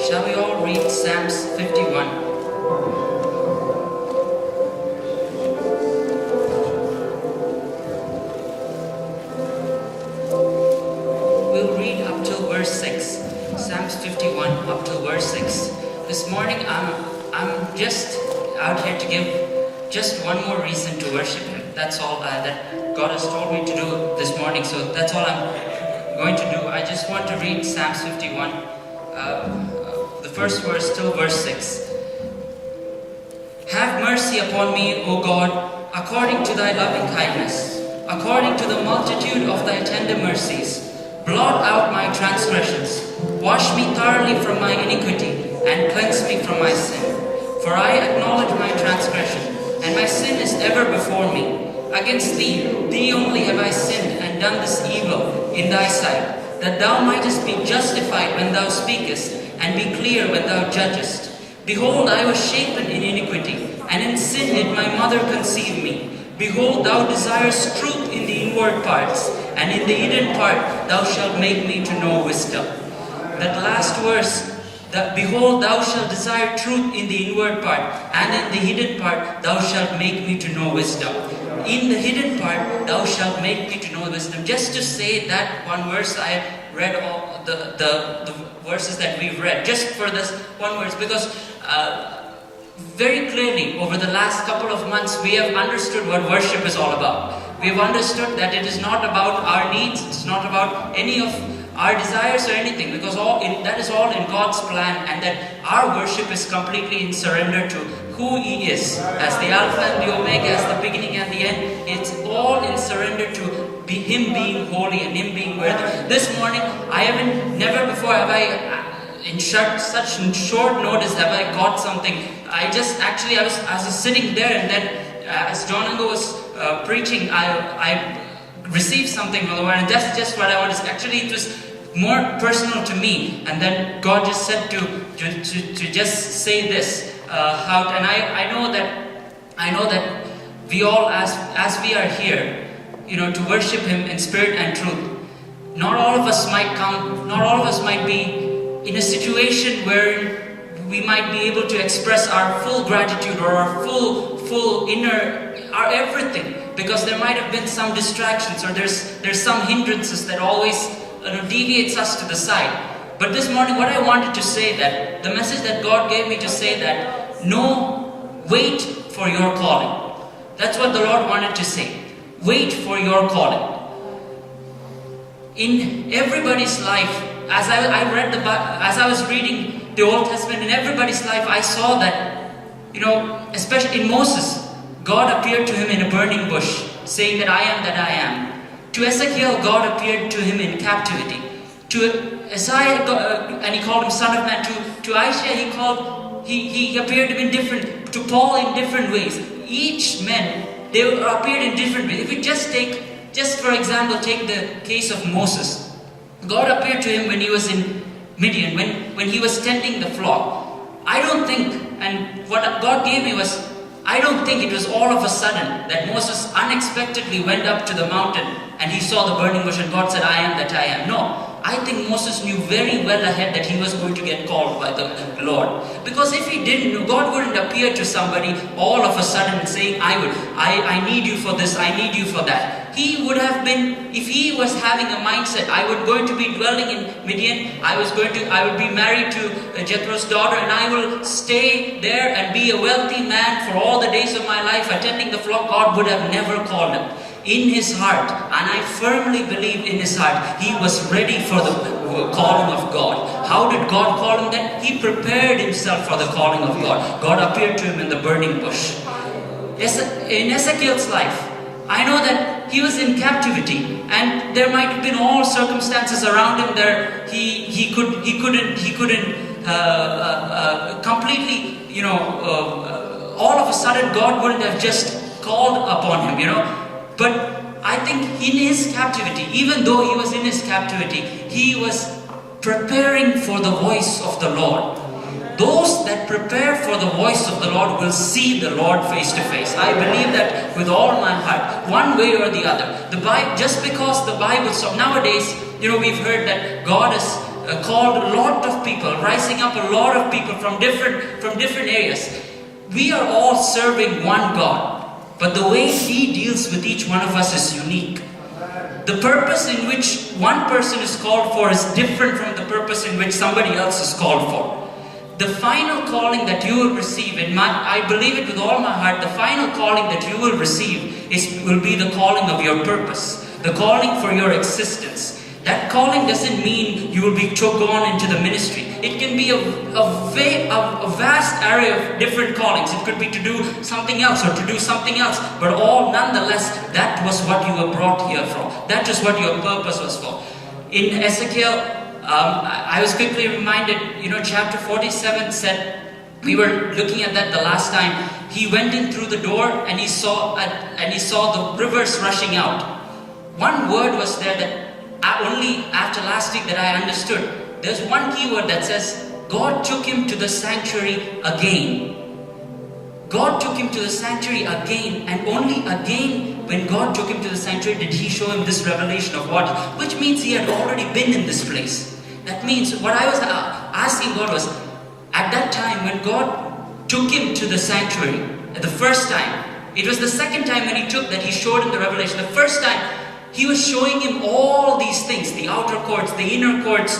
Shall we all read Psalms 51? We'll read up till verse 6. Psalms 51 up till verse 6. This morning I'm just out here to give just one more reason to worship Him. That's all that God has told me to do this morning. So that's all I'm going to do. I just want to read Psalms 51, the first verse till verse 6. Have mercy upon me, O God, according to thy loving kindness, according to the multitude of thy tender mercies. Blot out my transgressions. Wash me thoroughly from my iniquity, and cleanse me from my sin. For I acknowledge my transgression, and my sin is ever before me. Against thee only have I sinned, and done this evil in thy sight, that thou mightest be justified when thou speakest, and be clear when thou judgest. Behold, I was shapen in iniquity, and in sin did my mother conceive me. Behold, thou desirest truth in the inward parts, and in the hidden part thou shalt make me to know wisdom. That last verse, that behold, thou shalt desire truth in the inward part, and in the hidden part thou shalt make me to know wisdom. In the hidden part thou shalt make me to know wisdom. Just to say that one verse, I read all the verses that we've read, just for this one verse, because very clearly over the last couple of months we have understood what worship is all about. We have understood that it is not about our needs, it's not about any of our desires or anything, because that is all in God's plan, and that our worship is completely in surrender to who He is, as the Alpha and the Omega, as the beginning and the end. It's all in surrender to Him being holy and Him being worthy. This morning, never before have I, in such short notice, have I got something. I was sitting there, and then as John Ango was preaching, I received something from the Word, and that's just what I wanted. Actually, it was more personal to me, and then God just said to just say this. And I know that we all, as we are here, to worship Him in spirit and truth. Not all of us might come. Not all of us might be in a situation where we might be able to express our full gratitude or our full inner, our everything, because there might have been some distractions, or there's some hindrances that always deviates us to the side. But this morning, what I wanted to say, that the message that God gave me to say, that wait for your calling. That's what the Lord wanted to say. Wait for your calling. In everybody's life, as I was reading the Old Testament, in everybody's life, I saw that, especially in Moses, God appeared to him in a burning bush, saying that I am that I am. To Ezekiel, God appeared to him in captivity. To Isaiah, and He called him Son of Man. To Isaiah, He appeared to him in different, to Paul in different ways. Each man, they appeared in different ways. If we just for example, take the case of Moses. God appeared to him when he was in Midian, when he was tending the flock. I don't think, and what God gave me was, I don't think it was all of a sudden that Moses unexpectedly went up to the mountain and he saw the burning bush and God said, I am that I am. No. I think Moses knew very well ahead that he was going to get called by the Lord. Because if he didn't know, God wouldn't appear to somebody all of a sudden saying, I need you for this, I need you for that. He would have been, if he was having a mindset, I was going to be dwelling in Midian, I would be married to Jethro's daughter, and I will stay there and be a wealthy man for all the days of my life attending the flock, God would have never called him. In his heart, and I firmly believe in his heart, he was ready for the calling of God. How did God call him then? He prepared himself for the calling of God. God appeared to him in the burning bush. In Ezekiel's life, I know that he was in captivity, and there might have been all circumstances around him there. He couldn't completely, all of a sudden God wouldn't have just called upon him, But I think in his captivity, even though he was in his captivity, he was preparing for the voice of the Lord. Those that prepare for the voice of the Lord will see the Lord face to face. I believe that with all my heart, one way or the other. Just because the Bible, so nowadays, we've heard that God has called a lot of people, rising up a lot of people from different areas. We are all serving one God, but the way He deals with each one of us is unique. The purpose in which one person is called for is different from the purpose in which somebody else is called for. The final calling that you will receive, I believe it with all my heart, the final calling that you will receive will be the calling of your purpose, the calling for your existence. That calling doesn't mean you will be gone into the ministry. It can be a vast array of different callings. It could be to do something else or to do something else. But all nonetheless, that was what you were brought here for. That is what your purpose was for. In Ezekiel, I was quickly reminded, chapter 47 said, we were looking at that the last time. He went in through the door and he saw the rivers rushing out. One word was there that only after last week that I understood. There's one key word that says, God took him to the sanctuary again. God took him to the sanctuary again, and only again when God took him to the sanctuary did He show him this revelation of water, which means he had already been in this place. That means what I was asking God was, at that time when God took him to the sanctuary, the first time, it was the second time when He took that He showed him the revelation. The first time, He was showing him all these things, the outer courts, the inner courts.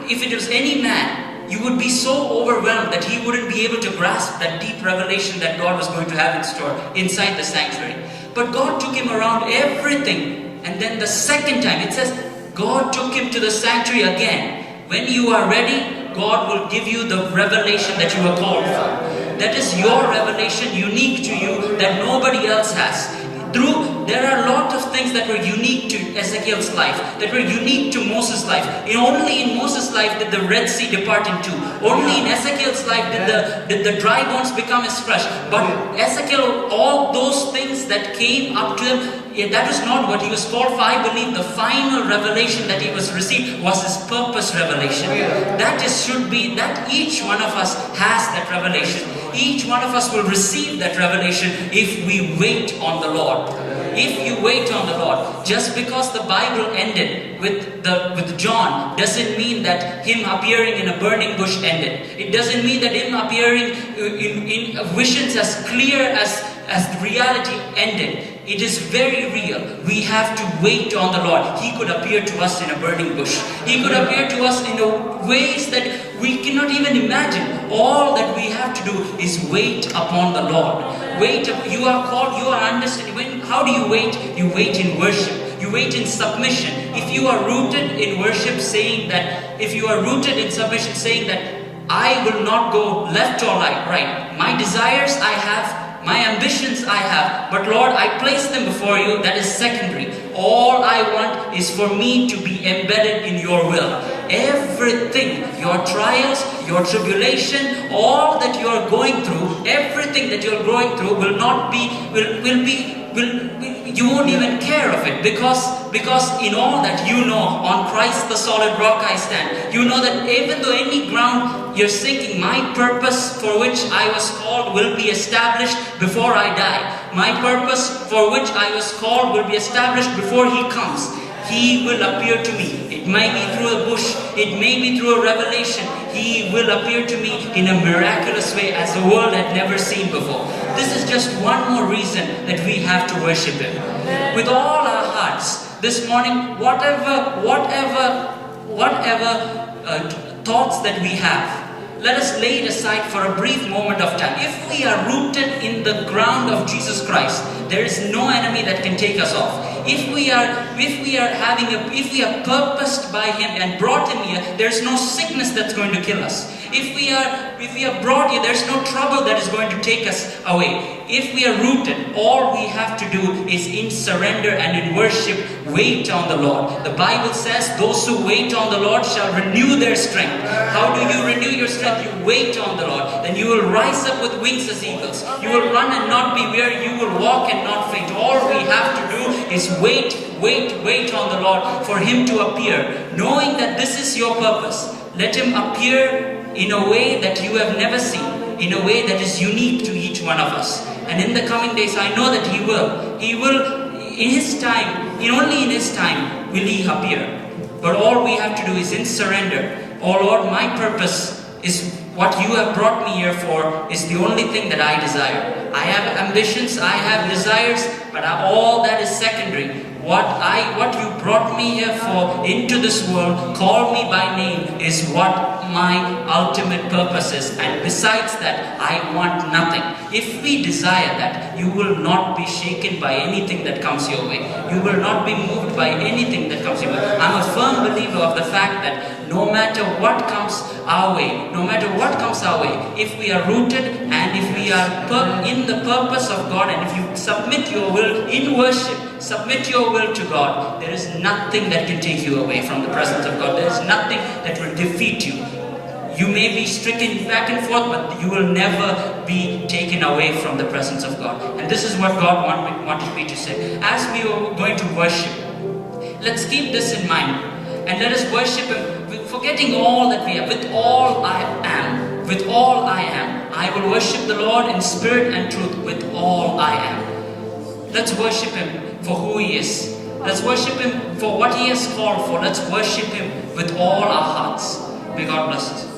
If it was any man, you would be so overwhelmed that he wouldn't be able to grasp that deep revelation that God was going to have in store inside the sanctuary. But God took him around everything. And then the second time, it says, God took him to the sanctuary again. When you are ready, God will give you the revelation that you were called for. That is your revelation, unique to you, that nobody else has. There are a lot of things that were unique to Ezekiel's life, that were unique to Moses' life. Only in Moses' life did the Red Sea depart in two. Only in Ezekiel's life did the dry bones become as fresh. But Ezekiel, all those things that came up to him, that is not what he was called for. I believe the final revelation that he was received was his purpose revelation. That each one of us has that revelation. Each one of us will receive that revelation if we wait on the Lord. If you wait on the Lord, just because the Bible ended with John doesn't mean that him appearing in a burning bush ended. It doesn't mean that him appearing in visions as clear as reality ended. It is very real. We have to wait on the Lord. He could appear to us in a burning bush. He could appear to us in ways that we cannot even imagine. All that we have to do is wait upon the Lord. Wait. You are called. You are understanding. How do you wait? You wait in worship. You wait in submission. If you are rooted in worship, rooted in submission, saying that I will not go left or right. My desires I have. My ambitions I have, but Lord, I place them before you. That is secondary. All I want is for me to be embedded in your will. Everything, your trials, your tribulation, all that you are going through, everything that you are going through you won't even care of it because in all that you know, on Christ the solid rock I stand. You know that even though any ground you're sinking, my purpose for which I was called will be established before I die. My purpose for which I was called will be established before He comes. He will appear to me. It may be through a bush, it may be through a revelation. He will appear to me in a miraculous way as the world had never seen before. This is just one more reason that we have to worship Him. With all our hearts, this morning, whatever thoughts that we have, let us lay it aside for a brief moment of time. If we are rooted in the ground of Jesus Christ, there is no enemy that can take us off. If we are purposed by Him and brought Him here, there is no sickness that's going to kill us. If we are brought here, there's no trouble that is going to take us away. If we are rooted, all we have to do is in surrender and in worship, wait on the Lord. The Bible says, those who wait on the Lord shall renew their strength. How do you renew your strength? You wait on the Lord. Then you will rise up with wings as eagles. You will run and not be weary. You will walk and not faint. All we have to do is wait on the Lord for Him to appear, knowing that this is your purpose. Let Him appear in a way that you have never seen, in a way that is unique to each one of us. And in the coming days, I know that He will in His time, only in His time will He appear. But all we have to do is in surrender. Oh Lord, my purpose is what you have brought me here for, is the only thing that I desire. I have ambitions, I have desires, but all that is secondary. What you brought me here for into this world, call me by name, is what my ultimate purpose is. And besides that, I want nothing. If we desire that, you will not be shaken by anything that comes your way. You will not be moved by anything that comes your way. I'm a firm believer of the fact that no matter what comes our way, if we are rooted and if we are in the purpose of God, and if you submit your will in worship, submit your will to God, there is nothing that can take you away from the presence of God. There is nothing that will defeat you. You may be stricken back and forth, but you will never be taken away from the presence of God. And this is what God wanted me to say. As we are going to worship, let's keep this in mind. And let us worship Him, forgetting all that we have, with all I am. With all I am. I will worship the Lord in spirit and truth, with all I am. Let's worship Him for who He is. Let's worship Him for what He has called for. Let's worship Him with all our hearts. May God bless us.